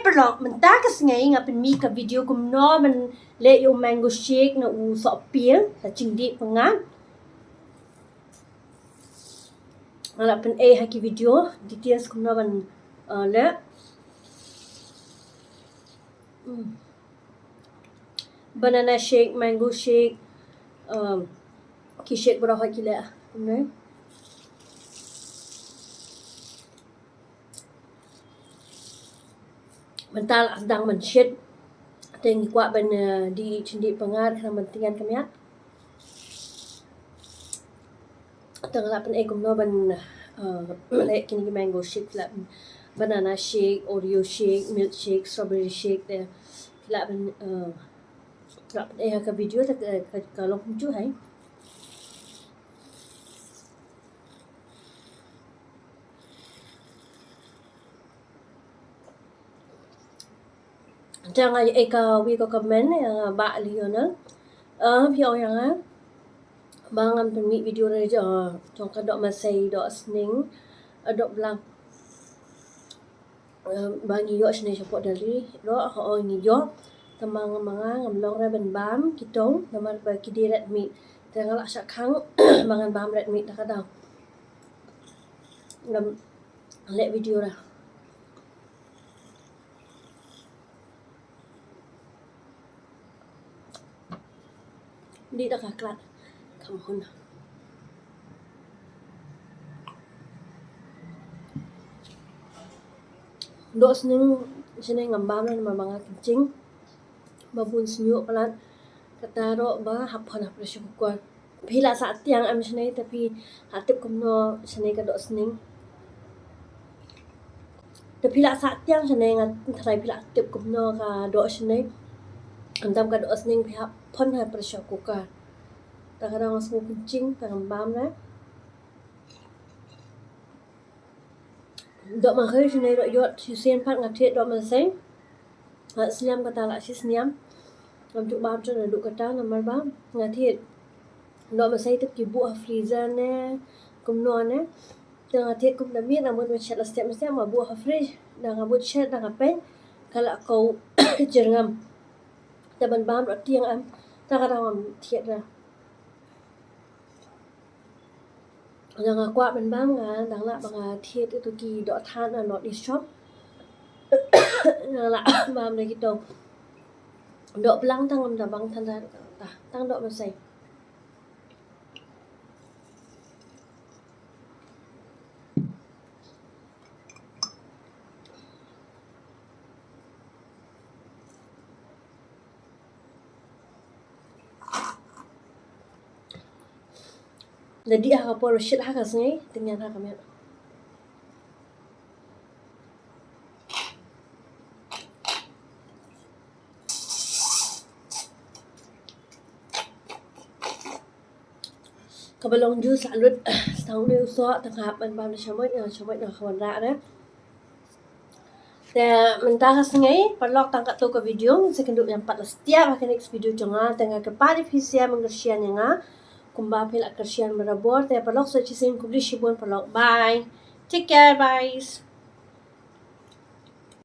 perlok mentah ke sengai ngapin mi ka video kum no man le yo mango shake na u so pil ta chingdi pengan ala pen haki video details kum no ban le banana shake, mango shake, ki shake berapa kilo? Okay. Mental sedang menshit, tinggi kuat ban di cendi pengar kerana mentingan kemiat. Tengah pen kumno ban lek kini mango shake lah, banana shake, Oreo shake, milk shake, strawberry shake deh. Lah ban ka video tak kalau muncul hai. Jangan ka wi ko comment ba liyo na. Pio yang bangan pemi video na jo tong ka dok masai dok sning dok belang bangi yo sini support dari do ho ni yo tamang manga ngamlong ra ban bam kitong namar ba kidi red meat tengah lak khang mangan bam red meat tak ada ngam lek video ra di dak klat kam hun dok sini ngambam na mamanga kencing babun senyuk pelat kata ro ba hapon hap pressure cooker pila saat tiang am sini tapi hatip kumno sini ka dok sning tapi la saat tiang sini ngat thrai pila hatip kumno ka dok sini andam ka dok sning pihak pon ha pressure cooker tak kadang semua kencing ngambam na dok makai sini dok yot sisen pat ngatet dok masai Seniam kata lah si seniam untuk bam tu duduk kata namar bam ngatit dok masai tu kibu freezer ne kumno ne tengah ngatit kum dami namun macam lah setiap ma buah fridge dah ngabut chat dah ngapain kalau kau jerngam taban bam roti yang am tak ada am tiat dah jangan kuat ban bam kan dah nak bang tiat itu ki dok than not di shop lah bam lagi tu dok belang tang dah bang than dah tang dok masai jadi apa roshit ha kasngai tinggal ha kami kabalong jus salut tang ni usah tengah ban bam chamai na kawan ra na te mentah kasngai perlok tangkat tu ke video sekenduk yang 4 setiap akan next video jangan tengah kepari fisia mengersian yang kumba pelak kersian berabor te perlok so cisin kubli shibun perlok bye take care bye